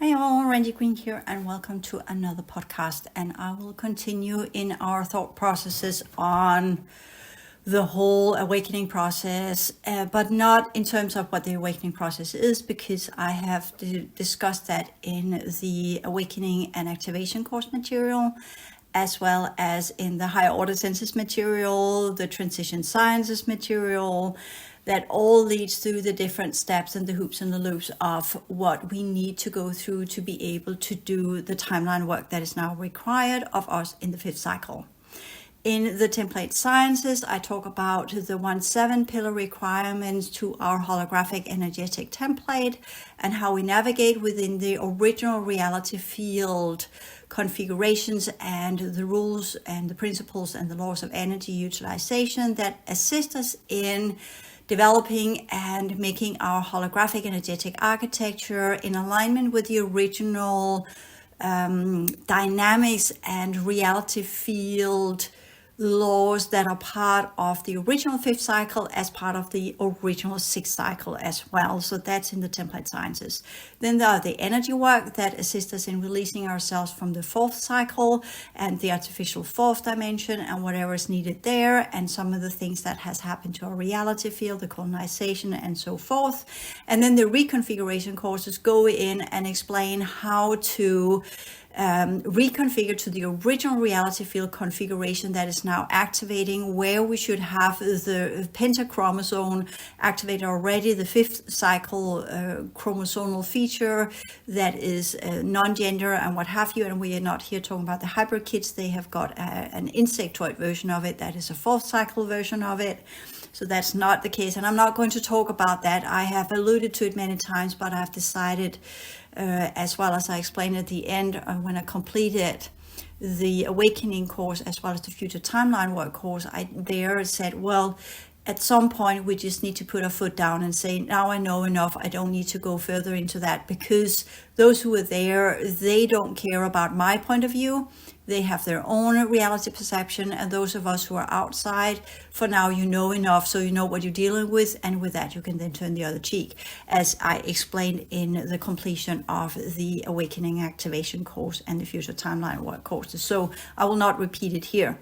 Hi all, Randy Green here, and welcome to another podcast. And I will continue in our thought processes on the whole awakening process, but not in terms of what the awakening process is, because I have discussed that in the awakening and activation course material, as well as in the higher order senses material, the transition sciences material. That all leads through the different steps and the hoops and the loops of what we need to go through to be able to do the timeline work that is now required of us in the fifth cycle. In the template sciences, I talk about the 1-7 pillar requirements to our holographic energetic template and how we navigate within the original reality field configurations and the rules and the principles and the laws of energy utilization that assist us in developing and making our holographic energetic architecture in alignment with the original dynamics and reality field laws that are part of the original fifth cycle as part of the original sixth cycle as well. So that's in the template sciences. Then there are the energy work that assists us in releasing ourselves from the fourth cycle and the artificial fourth dimension and whatever is needed there, and some of the things that has happened to our reality field, the colonization and so forth. And then the reconfiguration courses go in and explain how to reconfigure to the original reality field configuration that is now activating, where we should have the pentachromosome activated already, the fifth cycle chromosomal feature that is non-gender and what have you. And we are not here talking about the hybrid kids. They have got an insectoid version of it that is a fourth cycle version of it. So that's not the case. And I'm not going to talk about that. I have alluded to it many times, but I've decided, as well as I explained at the end, when I completed the awakening course, as well as the future timeline work course, I there said, well, at some point we just need to put our foot down and say, now I know enough. I don't need to go further into that, because those who are there, they don't care about my point of view. They have their own reality perception, and those of us who are outside, for now you know enough, so you know what you're dealing with, and with that you can then turn the other cheek, as I explained in the completion of the awakening activation course and the future timeline work courses. So I will not repeat it here.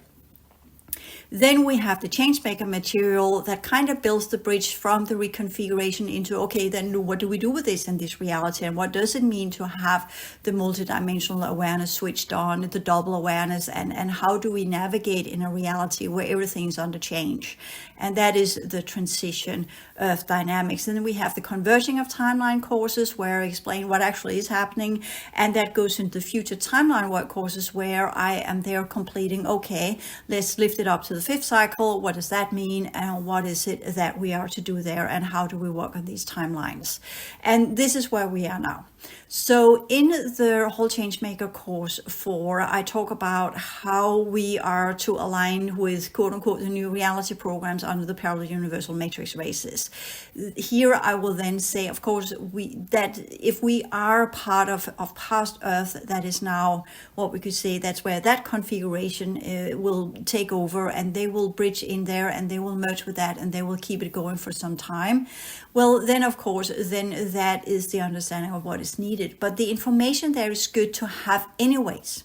Then we have the Changemaker material that kind of builds the bridge from the reconfiguration into, okay, then what do we do with this in this reality? And what does it mean to have the multidimensional awareness switched on, the double awareness, and how do we navigate in a reality where everything is under change? And that is the transition of dynamics. And then we have the converging of timeline courses where I explain what actually is happening. And that goes into the future timeline work courses where I am there completing, okay, let's lift it up to the fifth cycle. What does that mean? And what is it that we are to do there? And how do we work on these timelines? And this is where we are now. So in the whole Changemaker course 4, I talk about how we are to align with quote unquote the new reality programs under the parallel universal matrix races. Here I will then say, of course, that if we are part of past Earth, that is now what we could say, that's where that configuration will take over, and they will bridge in there and they will merge with that and they will keep it going for some time. Well, then of course, then that is the understanding of what is needed. But the information there is good to have anyways.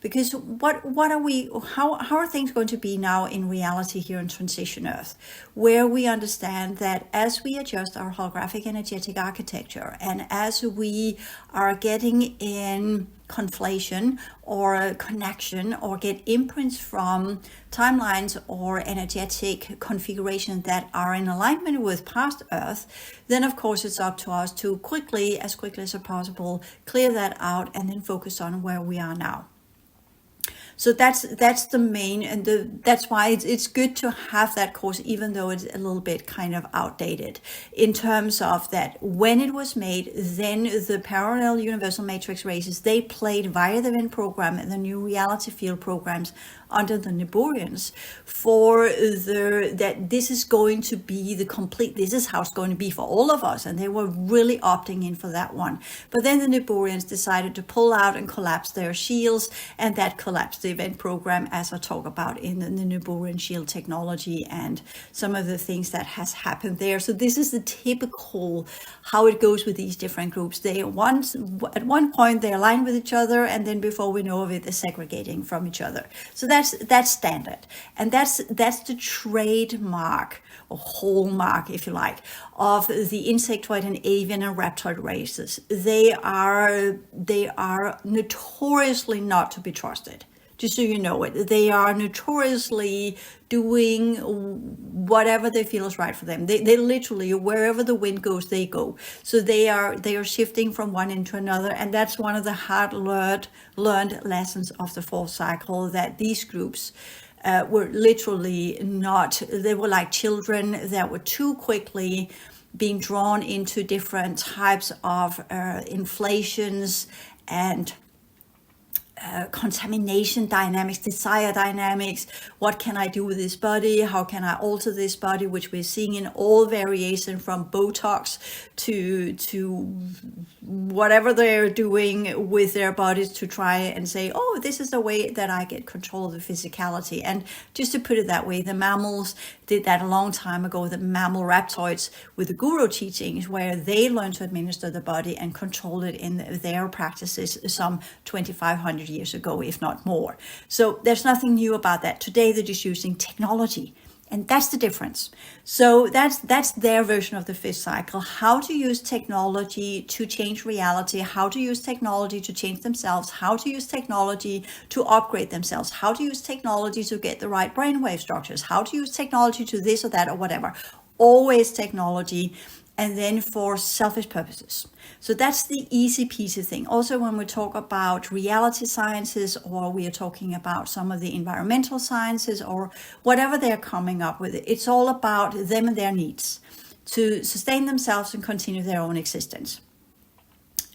Because how are things going to be now in reality here in Transition Earth, where we understand that as we adjust our holographic energetic architecture and as we are getting in conflation or a connection or get imprints from timelines or energetic configuration that are in alignment with past Earth, then of course it's up to us to as quickly as possible, clear that out and then focus on where we are now. So that's the main, and that's why it's good to have that course, even though it's a little bit kind of outdated in terms of that when it was made, then the parallel universal matrix races, they played via the VIN program and the new reality field programs under the Niburians for that this is going to be this is how it's going to be for all of us. And they were really opting in for that one. But then the Niburians decided to pull out and collapse their shields, and that collapsed the event program, as I talk about in the Niburian shield technology and some of the things that has happened there. So this is the typical how it goes with these different groups. At one point they align with each other, and then before we know of it, they're segregating from each other. So that's standard, and that's the trademark or hallmark, if you like, of the insectoid and avian and reptoid races. They are notoriously not to be trusted. Just so you know it, they are notoriously doing whatever they feel is right for them. They literally, wherever the wind goes, they go. So they are shifting from one into another, and that's one of the hard learned lessons of the fourth cycle, that these groups were literally not. They were like children that were too quickly being drawn into different types of inflations and contamination dynamics, desire dynamics. What can I do with this body? How can I alter this body? Which we're seeing in all variation, from Botox to whatever they're doing with their bodies to try and say, oh, this is the way that I get control of the physicality. And just to put it that way, the mammals did that a long time ago, the mammal reptoids with the guru teachings, where they learned to administer the body and control it in their practices some 2,500 years ago, if not more. So there's nothing new about that. Today they're just using technology, and that's the difference. So that's their version of the fifth cycle: how to use technology to change reality, how to use technology to change themselves, how to use technology to upgrade themselves, how to use technology to get the right brainwave structures, how to use technology to this or that or whatever. Always technology, and then for selfish purposes. So that's the easy peasy thing. Also, when we talk about reality sciences, or we are talking about some of the environmental sciences, or whatever they're coming up with, it's all about them and their needs to sustain themselves and continue their own existence.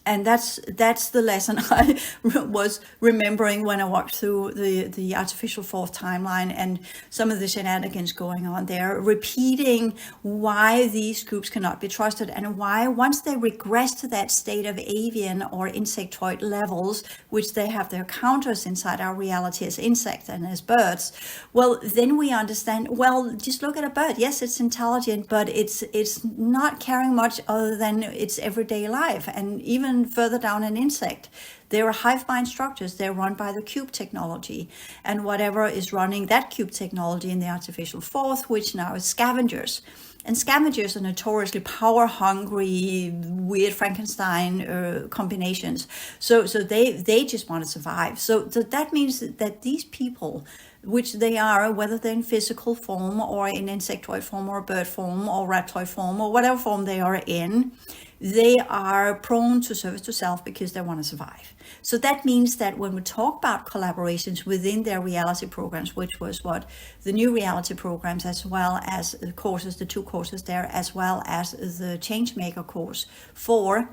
And that's the lesson I was remembering when I walked through the artificial fourth timeline and some of the shenanigans going on there, repeating why these groups cannot be trusted, and why once they regress to that state of avian or insectoid levels, which they have their counters inside our reality as insects and as birds, well, then we understand, well, just look at a bird. Yes, it's intelligent, but it's not caring much other than its everyday life. And even further down, an insect, there are hive mind structures. They're run by the cube technology, and whatever is running that cube technology in the artificial fourth, which now is scavengers. And scavengers are notoriously power hungry, weird Frankenstein combinations. So they just want to survive. So that means that these people, which they are, whether they're in physical form or in insectoid form or bird form or reptoid form or whatever form they are in, they are prone to service to self because they want to survive. So that means that when we talk about collaborations within their reality programs, which was what the new reality programs, as well as the courses, the two courses there, as well as the Changemaker course for,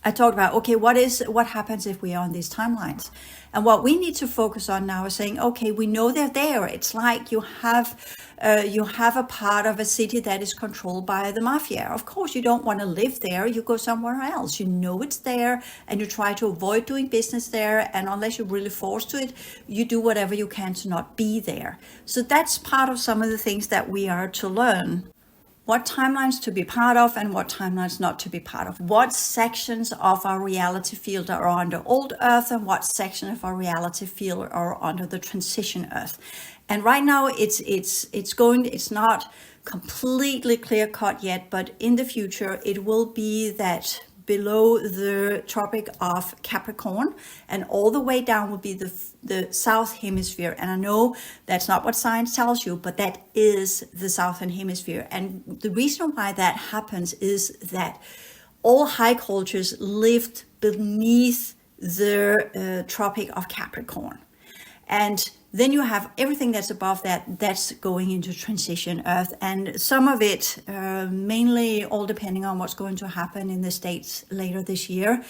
I talked about, okay, what happens if we are on these timelines? And what we need to focus on now is saying, okay, we know they're there. It's like you have a part of a city that is controlled by the mafia. Of course, you don't want to live there. You go somewhere else. You know it's there, and you try to avoid doing business there. And unless you're really forced to it, you do whatever you can to not be there. So that's part of some of the things that we are to learn. What timelines to be part of and what timelines not to be part of. What sections of our reality field are under old Earth and what section of our reality field are under the transition Earth. And right now it's not completely clear cut yet, but in the future it will be that below the Tropic of Capricorn and all the way down will be the South Hemisphere. And I know that's not what science tells you, but that is the Southern Hemisphere. And the reason why that happens is that all high cultures lived beneath the Tropic of Capricorn. And then you have everything that's above that, that's going into transition Earth. And some of it, mainly all depending on what's going to happen in the States later this year,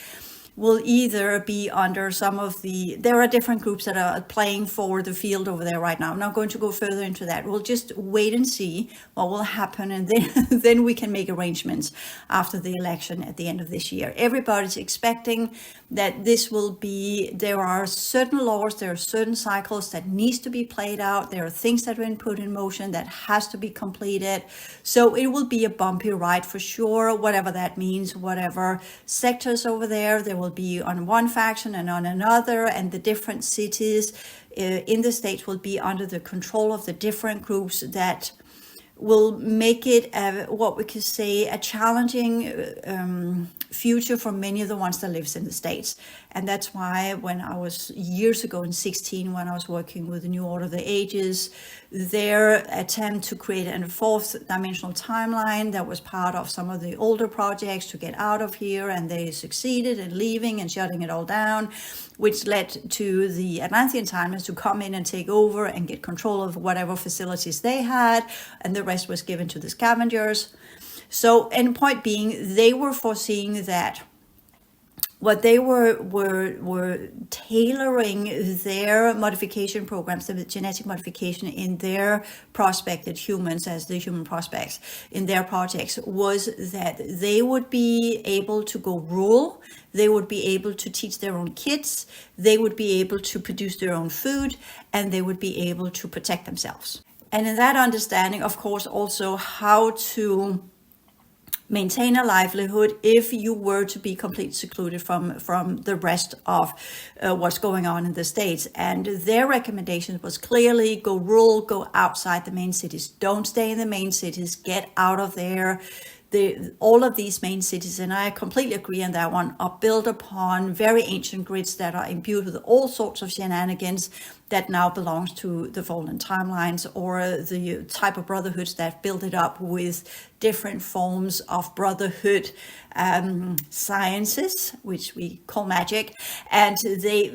will either be under some of there are different groups that are playing for the field over there right now. I'm not going to go further into that. We'll just wait and see what will happen, and then then we can make arrangements after the election at the end of this year. Everybody's expecting that this will be, there are certain laws, there are certain cycles that needs to be played out, there are things that have been put in motion that has to be completed. So it will be a bumpy ride for sure, whatever that means, whatever sectors over there will be on one faction and on another, and the different cities in the states will be under the control of the different groups that will make it what we could say a challenging future for many of the ones that lives in the States. And that's why when I was years ago in 2016, when I was working with the New Order of the Ages, their attempt to create a fourth dimensional timeline that was part of some of the older projects to get out of here, and they succeeded in leaving and shutting it all down, which led to the Atlantean timelines to come in and take over and get control of whatever facilities they had, and the rest was given to the scavengers. So, and point being, they were foreseeing that what they were tailoring their modification programs, the genetic modification in their prospected humans as the human prospects in their projects, was that they would be able to go rural, they would be able to teach their own kids, they would be able to produce their own food, and they would be able to protect themselves. And in that understanding, of course, also how to maintain a livelihood if you were to be completely secluded from the rest of what's going on in the States. And their recommendation was clearly go rural, go outside the main cities. Don't stay in the main cities, get out of there. All of these main cities, and I completely agree on that one, are built upon very ancient grids that are imbued with all sorts of shenanigans that now belongs to the fallen timelines, or the type of brotherhoods that build it up with different forms of brotherhood sciences, which we call magic. And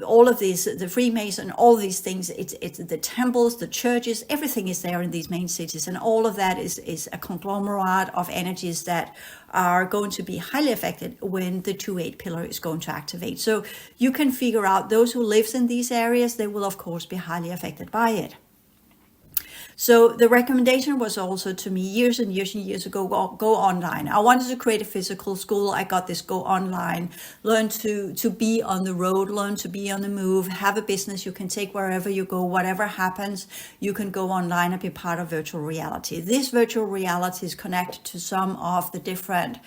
all of these, the Freemason, all these things, it's the temples, the churches, everything is there in these main cities. And all of that is a conglomerate of energies that are going to be highly affected when the 2-8 pillar is going to activate. So you can figure out those who lives in these areas, they will of course be highly affected by it. So the recommendation was also to me years and years ago, go online. I wanted to create a physical school. I got this go online, learn to be on the road, learn to be on the move, have a business you can take wherever you go, whatever happens, you can go online and be part of virtual reality. This virtual reality is connected to some of the different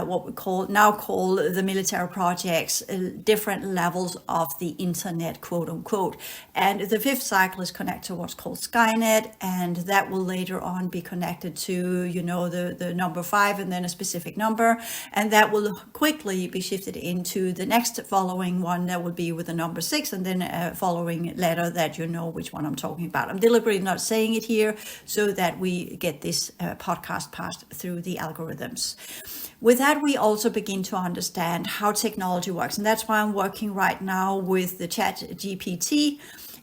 what we call the military projects, different levels of the internet, quote unquote. And the 5th cycle is connected to what's called Skynet, and that will later on be connected to, the number 5 and then a specific number. And that will quickly be shifted into the next following one that will be with the number 6, and then a following letter that you know which one I'm talking about. I'm deliberately not saying it here so that we get this podcast passed through the algorithms. With that, we also begin to understand how technology works. And that's why I'm working right now with the ChatGPT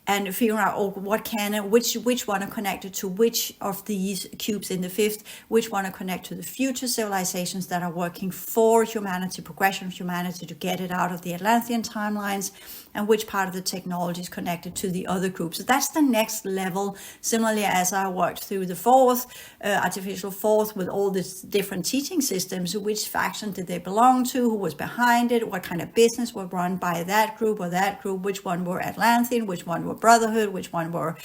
and figuring out which one are connected to which of these cubes in the 5th, which one are connected to the future civilizations that are working for humanity, progression of humanity to get it out of the Atlantean timelines, and which part of the technology is connected to the other groups. So that's the next level. Similarly, as I worked through the 4th, artificial 4th, with all these different teaching systems, which faction did they belong to, who was behind it, what kind of business were run by that group or that group, which one were Atlantean, which one were Brotherhood, which one were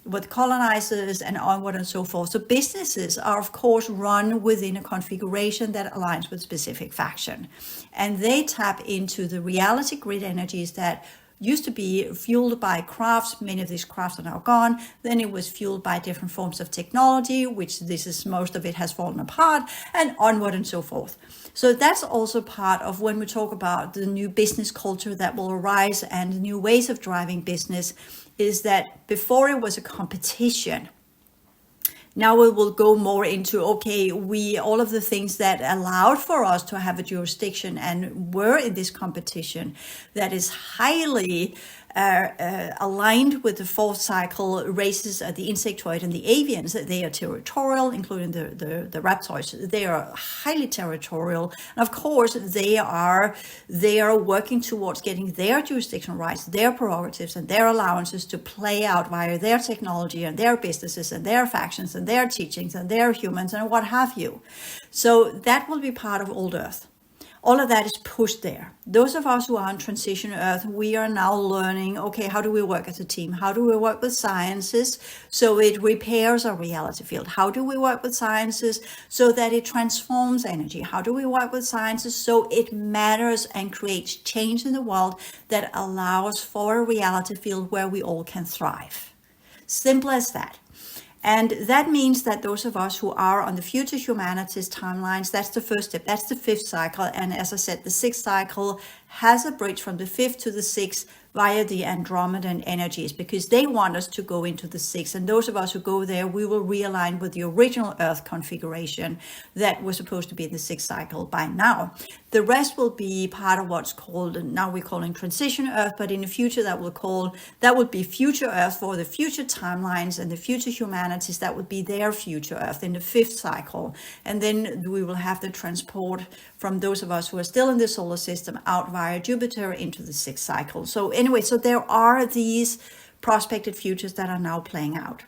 with colonizers, and onward and so forth. So businesses are of course run within a configuration that aligns with specific faction, and they tap into the reality grid energies that used to be fueled by crafts. Many of these crafts are now gone. Then it was fueled by different forms of technology, which most of it has fallen apart, and onward and so forth. So that's also part of when we talk about the new business culture that will arise and new ways of driving business, is that before it was a competition. Now we will go more into, all of the things that allowed for us to have a jurisdiction and were in this competition that is highly aligned with the fourth cycle races, the insectoid and the avians. They are territorial, including the reptoids. They are highly territorial, and of course they are working towards getting their jurisdictional rights, their prerogatives, and their allowances to play out via their technology and their businesses and their factions and their teachings and their humans and what have you. So that will be part of Old Earth. All of that is pushed there. Those of us who are on Transition Earth, we are now learning, okay, how do we work as a team? How do we work with sciences so it repairs our reality field? How do we work with sciences so that it transforms energy? How do we work with sciences so it matters and creates change in the world that allows for a reality field where we all can thrive? Simple as that. And that means that those of us who are on the future humanities timelines, that's the first step, that's the fifth cycle. And as I said, the sixth cycle has a bridge from the fifth to the sixth via the Andromedan energies, because they want us to go into the sixth. And those of us who go there, we will realign with the original Earth configuration that was supposed to be in the sixth cycle by now. The rest will be part of what's called, now we're calling Transition Earth, but in the future that would be future Earth for the future timelines and the future humanities. That would be their future Earth in the fifth cycle. And then we will have the transport from those of us who are still in the solar system out via Jupiter into the sixth cycle. So anyway, so there are these prospected futures that are now playing out.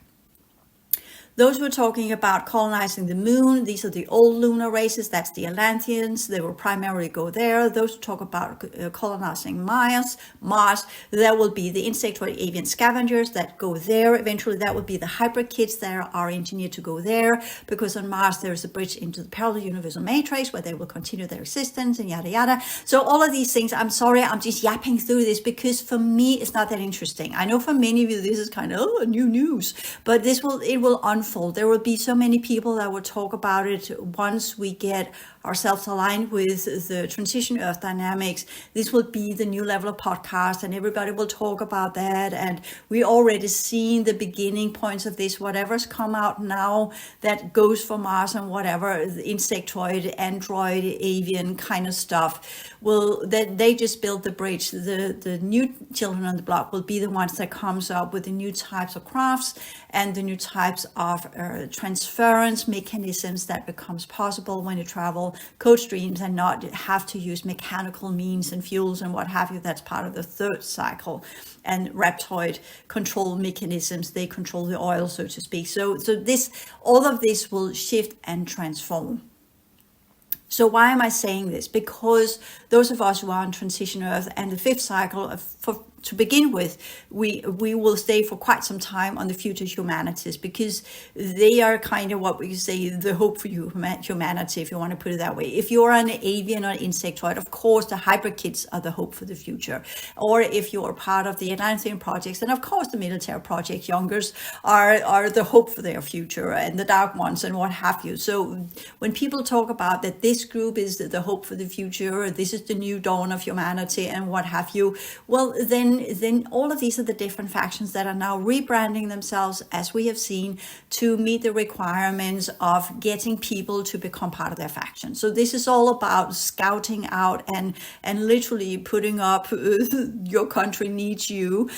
Those who are talking about colonizing the moon, these are the old lunar races, that's the Atlanteans, they will primarily go there. Those who talk about colonizing Mars, there will be the insectoid avian scavengers that go there. Eventually that will be the hybrid kids that are engineered to go there, because on Mars there is a bridge into the parallel universal matrix where they will continue their existence and yada yada. So all of these things, I'm sorry, I'm just yapping through this because for me it's not that interesting. I know for many of you this is kind of new news, but it will unfold. There will be so many people that will talk about it once we get ourselves aligned with the Transition Earth dynamics. This will be the new level of podcast, and everybody will talk about that. And we already seen the beginning points of this. Whatever's come out now that goes for Mars and whatever, the insectoid, android, avian kind of stuff, they just build the bridge. The new children on the block will be the ones that comes up with the new types of crafts and the new types of transference mechanisms that becomes possible when you travel code streams and not have to use mechanical means and fuels and what have you. That's part of the third cycle. And reptoid control mechanisms, they control the oil, so to speak. So all of this will shift and transform. So why am I saying this? Because those of us who are on Transition Earth and the fifth cycle, to begin with, we will stay for quite some time on the future humanities, because they are kind of what we say the hope for humanity, if you want to put it that way. If you're an avian or insectoid, of course the hybrid kids are the hope for the future. Or if you're part of the Atlantean projects, then of course the military project youngers are the hope for their future, and the dark ones and what have you. So when people talk about that this group is the hope for the future, this is the new dawn of humanity and what have you, well then all of these are the different factions that are now rebranding themselves, as we have seen, to meet the requirements of getting people to become part of their faction. So this is all about scouting out and literally putting up your country needs you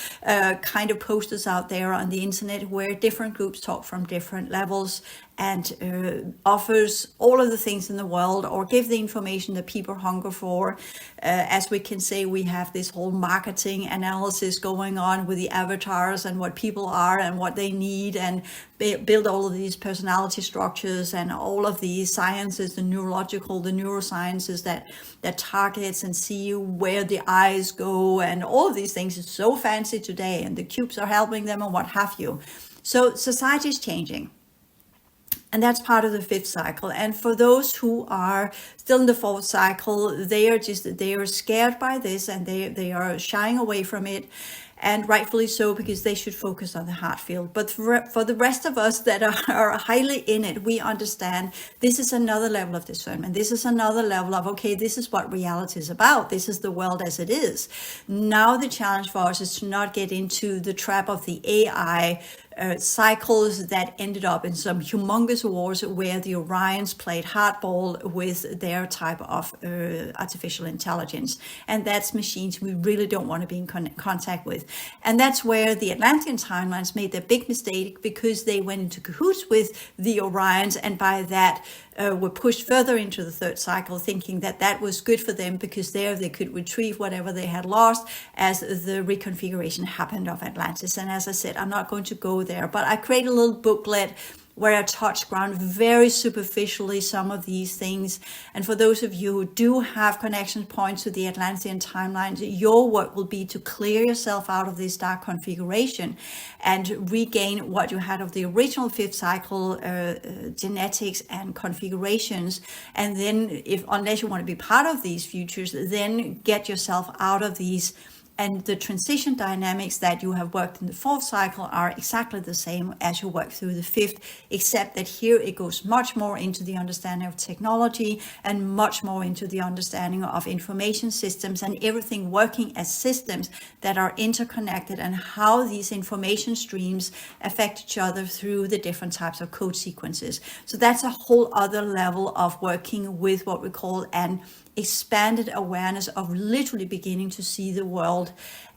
kind of posters out there on the internet where different groups talk from different levels and offers all of the things in the world, or give the information that people hunger for. As we can say, we have this whole marketing analysis going on with the avatars and what people are and what they need, and build all of these personality structures and all of these sciences, the neurological, the neurosciences that targets and see where the eyes go, and all of these things is so fancy today, and the cubes are helping them and what have you. So society is changing. And that's part of the fifth cycle. And for those who are still in the fourth cycle, they are scared by this, and they are shying away from it. And rightfully so, because they should focus on the heart field. But for the rest of us that are highly in it, we understand this is another level of discernment. This is another level of, okay, this is what reality is about. This is the world as it is. Now the challenge for us is to not get into the trap of the AI cycles that ended up in some humongous wars where the Orions played hardball with their type of artificial intelligence. And that's machines we really don't want to be in contact with. And that's where the Atlantean timelines made their big mistake, because they went into cahoots with the Orions, and by that were pushed further into the third cycle, thinking that that was good for them because there they could retrieve whatever they had lost as the reconfiguration happened of Atlantis. And as I said, I'm not going to go there, but I created a little booklet where I touch ground very superficially some of these things. And for those of you who do have connection points to the Atlantean timelines, your work will be to clear yourself out of this dark configuration and regain what you had of the original fifth cycle genetics and configurations. And then, unless you want to be part of these futures, then get yourself out of these. And the transition dynamics that you have worked in the fourth cycle are exactly the same as you work through the fifth, except that here it goes much more into the understanding of technology and much more into the understanding of information systems and everything working as systems that are interconnected, and how these information streams affect each other through the different types of code sequences. So that's a whole other level of working with what we call an expanded awareness of literally beginning to see the world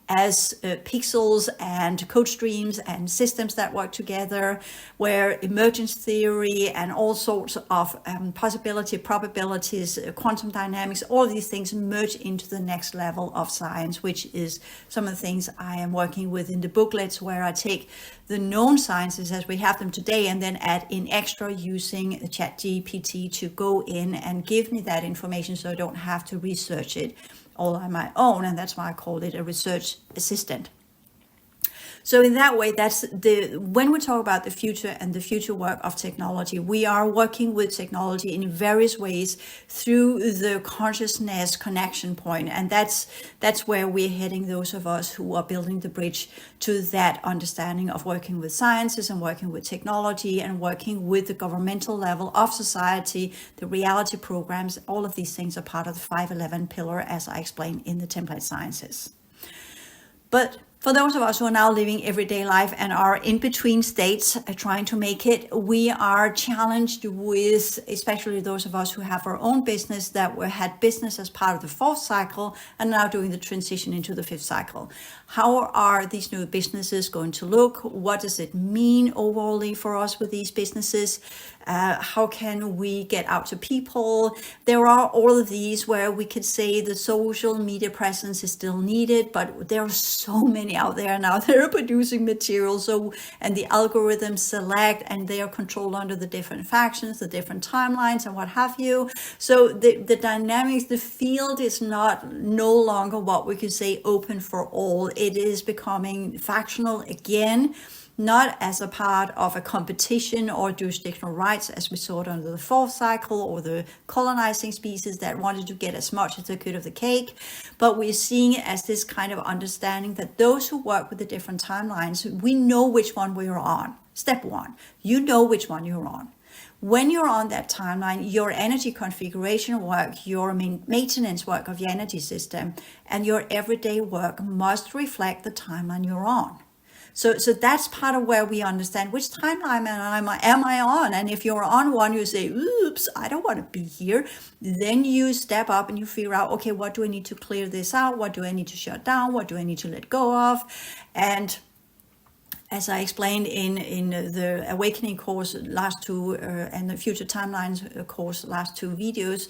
as pixels and code streams and systems that work together, where emergence theory and all sorts of possibility, probabilities, quantum dynamics, all of these things merge into the next level of science, which is some of the things I am working with in the booklets, where I take the known sciences as we have them today and then add in extra using ChatGPT to go in and give me that information so I don't have to research it all on my own, and that's why I called it a research assistant. So in that way, when we talk about the future and the future work of technology, we are working with technology in various ways through the consciousness connection point. And that's where we're heading, those of us who are building the bridge to that understanding of working with sciences and working with technology and working with the governmental level of society, the reality programs. All of these things are part of the 511 pillar, as I explained in the template sciences. But for those of us who are now living everyday life and are in between states trying to make it, we are challenged with, especially those of us who have our own business, that we had business as part of the fourth cycle and now doing the transition into the fifth cycle. How are these new businesses going to look? What does it mean overall for us with these businesses? How can we get out to people? There are all of these where we could say the social media presence is still needed, but there are so many out there now that are producing material. And the algorithms select, and they are controlled under the different factions, the different timelines and what have you. So the dynamics, the field is no longer what we could say open for all. It is becoming factional again, not as a part of a competition or jurisdictional rights as we saw it under the fourth cycle, or the colonizing species that wanted to get as much as they could of the cake, but we're seeing it as this kind of understanding that those who work with the different timelines, we know which one we're on. Step one, you know which one you're on. When you're on that timeline, your energy configuration work, your maintenance work of your energy system, and your everyday work must reflect the timeline you're on. So that's part of where we understand which timeline am I on. And if you're on one, you say, oops, I don't want to be here. Then you step up and you figure out, okay, what do I need to clear this out? What do I need to shut down? What do I need to let go of? And as I explained in the Awakening course last two and the Future Timelines course last two videos,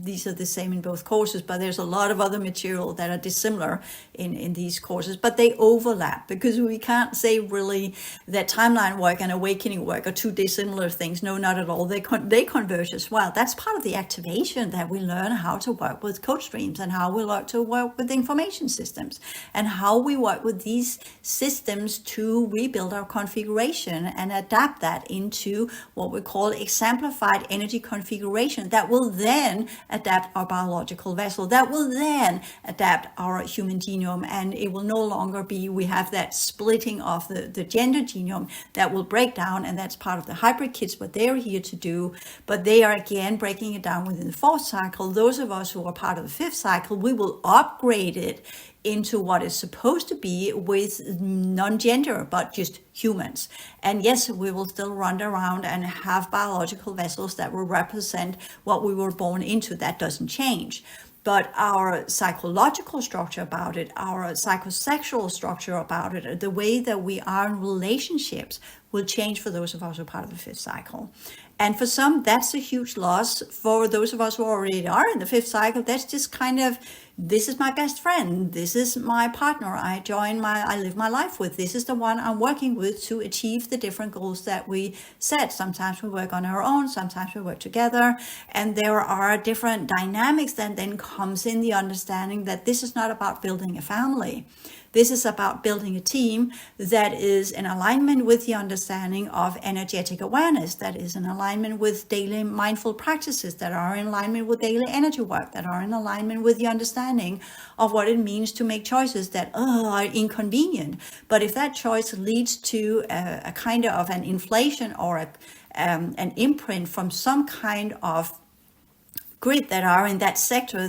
these are the same in both courses, but there's a lot of other material that are dissimilar in these courses, but they overlap, because we can't say really that timeline work and awakening work are two dissimilar things. No, not at all. They converge as well. That's part of the activation, that we learn how to work with code streams and how we learn to work with information systems and how we work with these systems to rebuild our configuration and adapt that into what we call exemplified energy configuration that will then adapt our biological vessel, that will then adapt our human genome, and it will no longer be, we have that splitting of the gender genome that will break down, and that's part of the hybrid kits, what they're here to do, but they are again breaking it down within the fourth cycle. Those of us who are part of the fifth cycle, we will upgrade it into what is supposed to be with non-gender, but just humans. And yes, we will still run around and have biological vessels that will represent what we were born into. That doesn't change. But our psychological structure about it, our psychosexual structure about it, the way that we are in relationships will change for those of us who are part of the fifth cycle. And for some, that's a huge loss. For those of us who already are in the fifth cycle, that's just kind of, this is my best friend. This is my partner. I live my life with. This is the one I'm working with to achieve the different goals that we set. Sometimes we work on our own, sometimes we work together. And there are different dynamics that then comes in the understanding that this is not about building a family. This is about building a team that is in alignment with the understanding of energetic awareness, that is in alignment with daily mindful practices, that are in alignment with daily energy work, that are in alignment with the understanding of what it means to make choices that are inconvenient. But if that choice leads to a kind of an inflation or an imprint from some kind of grid that are in that sector,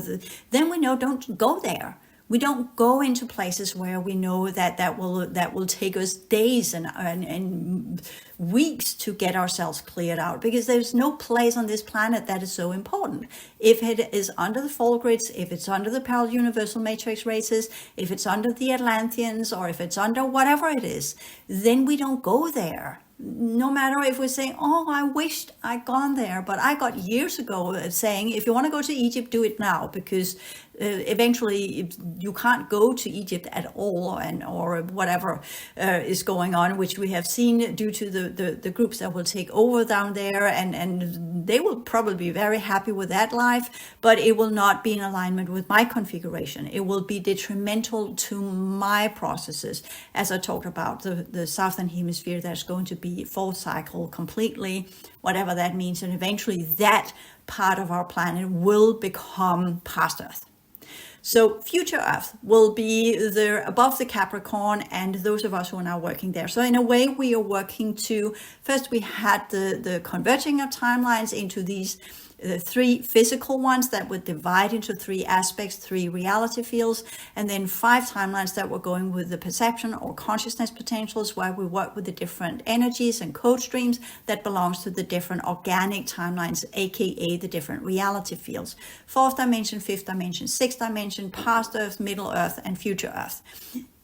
then we know don't go there. We don't go into places where we know that will take us days and weeks to get ourselves cleared out, because there's no place on this planet that is so important. If it is under the fall grids, if it's under the parallel universal matrix races, if it's under the Atlanteans, or if it's under whatever it is, then we don't go there. No matter if we're saying, oh, I wished I'd gone there, but I got years ago saying, if you want to go to Egypt, do it now, because eventually you can't go to Egypt at all, or whatever is going on, which we have seen due to the groups that will take over down there, and they will probably be very happy with that life, but it will not be in alignment with my configuration. It will be detrimental to my processes, as I talked about the southern hemisphere that's going to be fourth cycle completely, whatever that means, and eventually that part of our planet will become past Earth. So future Earth will be there above the Capricorn, and those of us who are now working there. So in a way, we are working to, first we had the converging of timelines into these three physical ones that would divide into three aspects, three reality fields, and then 5 timelines that were going with the perception or consciousness potentials, where we work with the different energies and code streams that belongs to the different organic timelines, aka the different reality fields. 4th dimension, 5th dimension, 6th dimension, past Earth, middle Earth, and future Earth.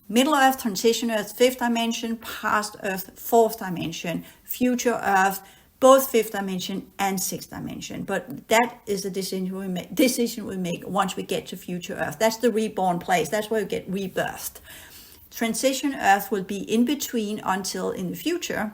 Middle Earth, transition Earth, 5th dimension, past Earth, 4th dimension, future Earth, both 5th dimension and 6th dimension. But that is the decision we make once we get to future Earth. That's the reborn place. That's where we get rebirthed. Transition Earth will be in between until in the future,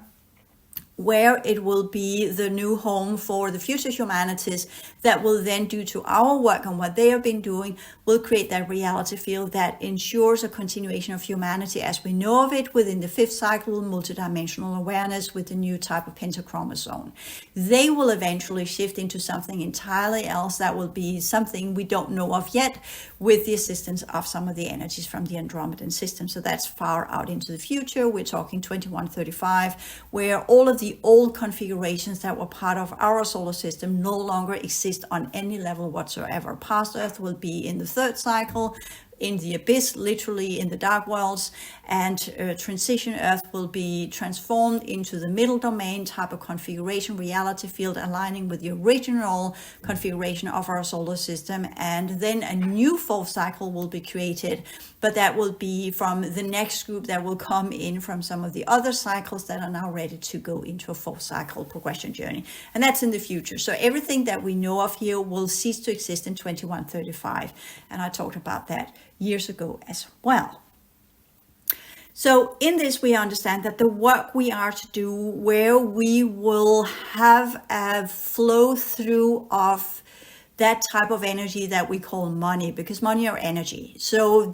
where it will be the new home for the future humanities that will then, due to our work and what they have been doing, will create that reality field that ensures a continuation of humanity as we know of it within the 5th cycle, multidimensional awareness with the new type of pentachromosome. They will eventually shift into something entirely else that will be something we don't know of yet, with the assistance of some of the energies from the Andromedan system. So that's far out into the future. We're talking 2135, where all of the old configurations that were part of our solar system no longer exist on any level whatsoever. Past Earth will be in the 3rd cycle, in the abyss, literally in the dark worlds, and transition Earth will be transformed into the middle domain type of configuration, reality field, aligning with the original configuration of our solar system. And then a new 4th cycle will be created, but that will be from the next group that will come in from some of the other cycles that are now ready to go into a 4th cycle progression journey. And that's in the future. So everything that we know of here will cease to exist in 2135. And I talked about that years ago as well. So in this, we understand that the work we are to do, where we will have a flow through of that type of energy that we call money, because money are energy. So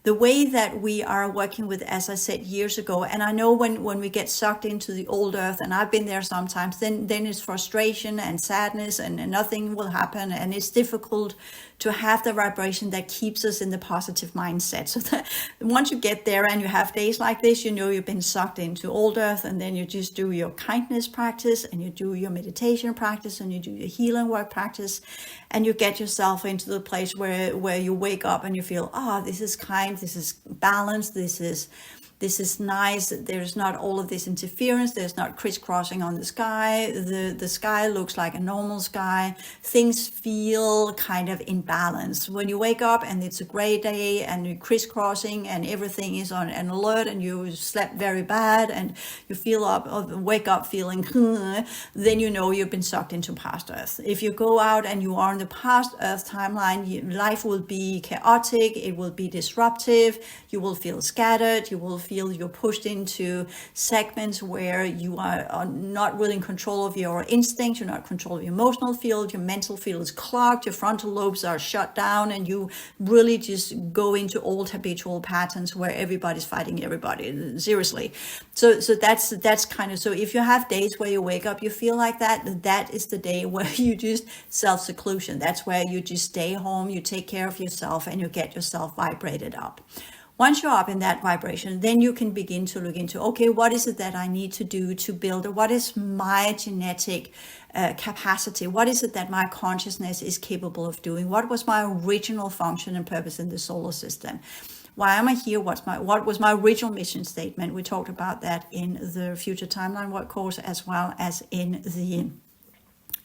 The way that we are working with, as I said years ago, and I know when we get sucked into the old earth, and I've been there sometimes, then it's frustration and sadness, and nothing will happen, and it's difficult to have the vibration that keeps us in the positive mindset. So that once you get there and you have days like this, you know you've been sucked into old earth, and then you just do your kindness practice, and you do your meditation practice, and you do your healing work practice, and you get yourself into the place where you wake up and you feel, this is kind, this is balanced, this is nice. There's not all of this interference. There's not crisscrossing on the sky. The sky looks like a normal sky. Things feel kind of in balance. When you wake up and it's a gray day and you're crisscrossing and everything is on an alert and you slept very bad and you wake up feeling, then you know you've been sucked into past Earth. If you go out and you are on the past Earth timeline, life will be chaotic. It will be disruptive. You will feel scattered. You will feel you're pushed into segments where you are not really in control of your instincts, you're not in control of your emotional field, your mental field is clogged, your frontal lobes are shut down, and you really just go into old habitual patterns where everybody's fighting everybody, seriously. So that's kind of, so if you have days where you wake up, you feel like that is the day where you just self-seclusion. That's where you just stay home, you take care of yourself, and you get yourself vibrated up. Once you're up in that vibration, then you can begin to look into, okay, what is it that I need to do to build, or what is my genetic capacity? What is it that my consciousness is capable of doing? What was my original function and purpose in the solar system? Why am I here? What was my original mission statement? We talked about that in the Future Timeline work course, as well as in the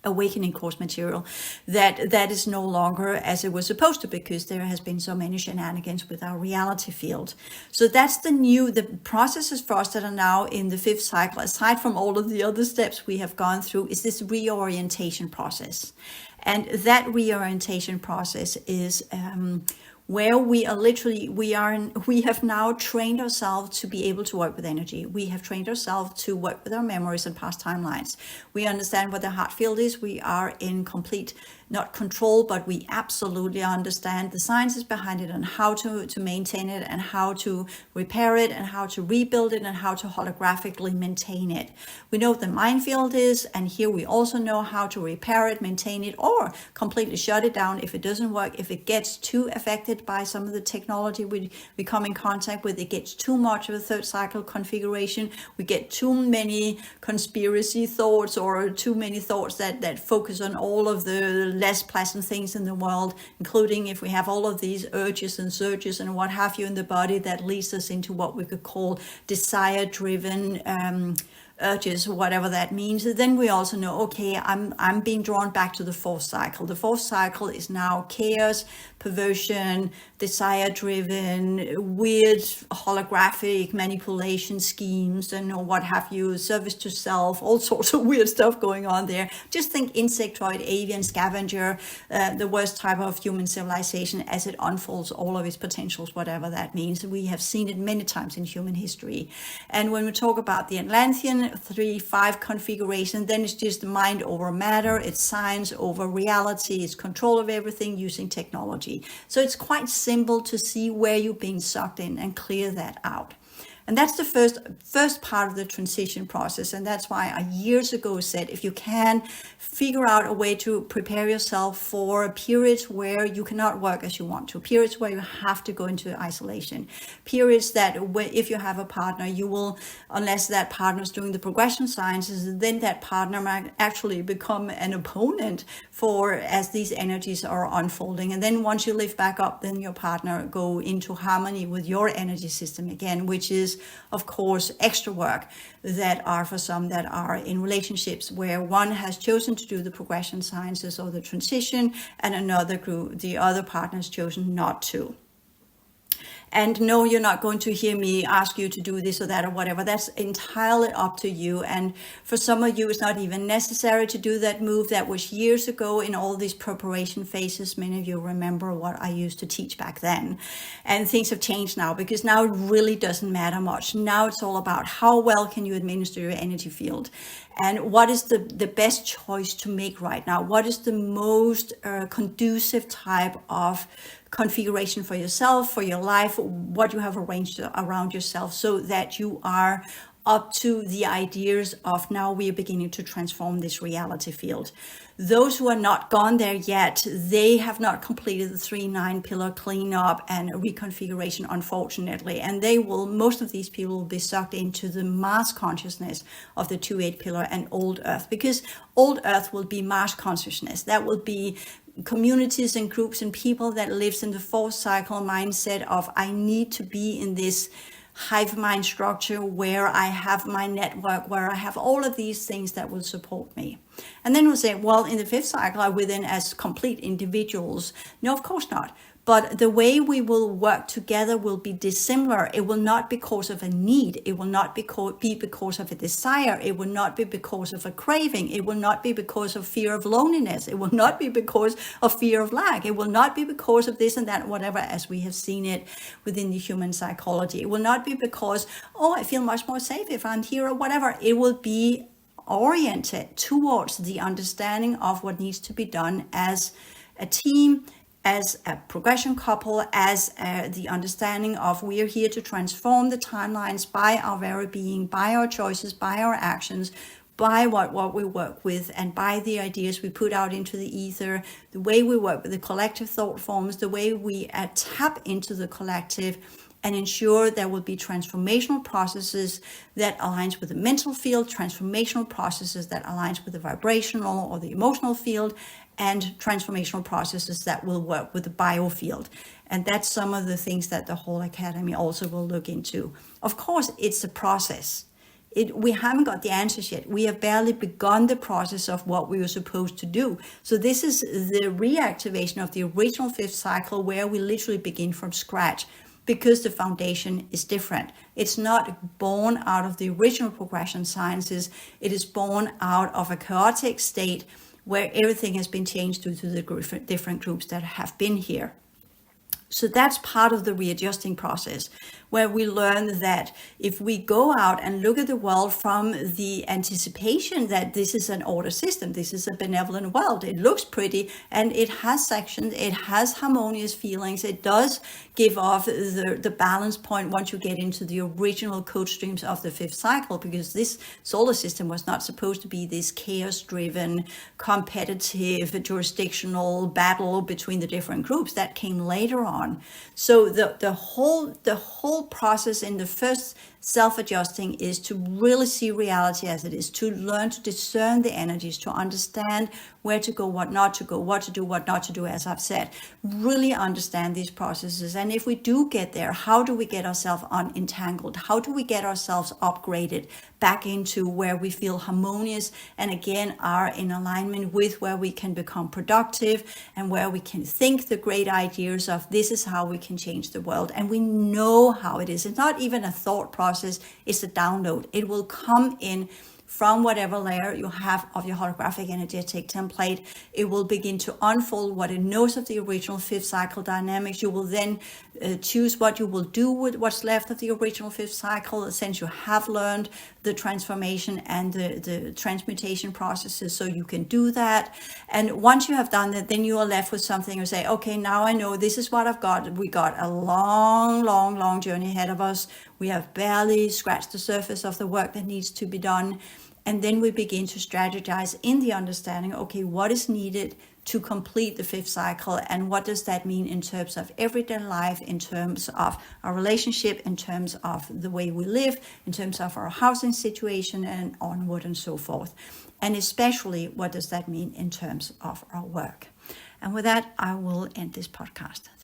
Awakening course material, that is no longer as it was supposed to, because there has been so many shenanigans with our reality field. So that's the processes for us that are now in the fifth cycle, aside from all of the other steps we have gone through, is this reorientation process. And that reorientation process is where we have now trained ourselves to be able to work with energy. We have trained ourselves to work with our memories and past timelines. We understand what the heart field is. We are in complete, not control, but we absolutely understand the sciences behind it and how to maintain it and how to repair it and how to rebuild it and how to holographically maintain it. We know what the mind field is, and here we also know how to repair it, maintain it, or completely shut it down if it doesn't work, if it gets too affected by some of the technology we come in contact with, it gets too much of a third cycle configuration, we get too many conspiracy thoughts or too many thoughts that focus on all of the less pleasant things in the world, including if we have all of these urges and surges and what have you in the body that leads us into what we could call desire-driven urges, whatever that means. Then we also know, okay, I'm being drawn back to the fourth cycle. The fourth cycle is now chaos, perversion, desire-driven, weird holographic manipulation schemes, and what have you, service to self, all sorts of weird stuff going on there. Just think insectoid, avian, scavenger, the worst type of human civilization as it unfolds all of its potentials, whatever that means. We have seen it many times in human history. And when we talk about the Atlantean 3-5 configuration, then it's just mind over matter, it's science over reality, it's control of everything using technology. So it's quite simple to see where you're being sucked in and clear that out. And that's the first part of the transition process. And that's why I years ago said, if you can figure out a way to prepare yourself for periods where you cannot work as you want to, periods where you have to go into isolation, periods that if you have a partner, you will, unless that partner is doing the progression sciences, then that partner might actually become an opponent for as these energies are unfolding. And then once you lift back up, then your partner go into harmony with your energy system again, which is of course extra work that are for some that are in relationships where one has chosen to do the progression sciences or the transition and another group, the other partner has chosen not to. And no, you're not going to hear me ask you to do this or that or whatever. That's entirely up to you. And for some of you, it's not even necessary to do that move. That was years ago in all these preparation phases. Many of you remember what I used to teach back then. And things have changed now, because now it really doesn't matter much. Now it's all about how well can you administer your energy field, and what is the best choice to make right now? What is the most conducive type of configuration for yourself, for your life, what you have arranged around yourself, so that you are up to the ideas of now we are beginning to transform this reality field. Those who are not gone there yet, they have not completed the 3-9 pillar cleanup and reconfiguration, unfortunately. And most of these people will be sucked into the mass consciousness of the 2-8 pillar and old earth, because old earth will be mass consciousness. That will be communities and groups and people that lives in the 4th cycle mindset of, I need to be in this hive mind structure where I have my network, where I have all of these things that will support me. And then we'll say, well, in the 5th cycle, are we then as complete individuals? No, of course not. But the way we will work together will be dissimilar. It will not be because of a need. It will not be because of a desire. It will not be because of a craving. It will not be because of fear of loneliness. It will not be because of fear of lack. It will not be because of this and that, whatever, as we have seen it within the human psychology. It will not be because, oh, I feel much more safe if I'm here or whatever. It will be oriented towards the understanding of what needs to be done as a team, as a progression couple, as the understanding of we are here to transform the timelines by our very being, by our choices, by our actions, by what we work with, and by the ideas we put out into the ether, the way we work with the collective thought forms, the way we tap into the collective and ensure there will be transformational processes that aligns with the mental field, transformational processes that aligns with the vibrational or the emotional field, and transformational processes that will work with the biofield. And that's some of the things that the whole academy also will look into. Of course, it's a process. We haven't got the answers yet. We have barely begun the process of what we were supposed to do. So this is the reactivation of the original 5th cycle, where we literally begin from scratch, because the foundation is different. It's not born out of the original progression sciences. It is born out of a chaotic state where everything has been changed due to the different groups that have been here. So that's part of the readjusting process, where we learn that if we go out and look at the world from the anticipation that this is an order system, this is a benevolent world, it looks pretty and it has sections, it has harmonious feelings, it does give off the balance point once you get into the original code streams of the 5th cycle, because this solar system was not supposed to be this chaos-driven, competitive, jurisdictional battle between the different groups. That came later on. So the whole process in the first self-adjusting is to really see reality as it is, to learn to discern the energies, to understand where to go, what not to go, what to do, what not to do, as I've said. Really understand these processes. And if we do get there, how do we get ourselves unentangled? How do we get ourselves upgraded back into where we feel harmonious and again are in alignment with where we can become productive and where we can think the great ideas of this is how we can change the world. And we know how it is. It's not even a thought process, it's a download. It will come in from whatever layer you have of your holographic energetic template. It will begin to unfold what it knows of the original 5th cycle dynamics. You will then choose what you will do with what's left of the original 5th cycle, since you have learned the transformation and the transmutation processes, so you can do that. And once you have done that, then you are left with something you say, okay, now I know this is what I've got. We got a long journey ahead of us. We have barely scratched the surface of the work that needs to be done. And then we begin to strategize in the understanding, okay, what is needed to complete the 5th cycle, and what does that mean in terms of everyday life, in terms of our relationship, in terms of the way we live, in terms of our housing situation, and onward and so forth. And especially, what does that mean in terms of our work? And with that, I will end this podcast.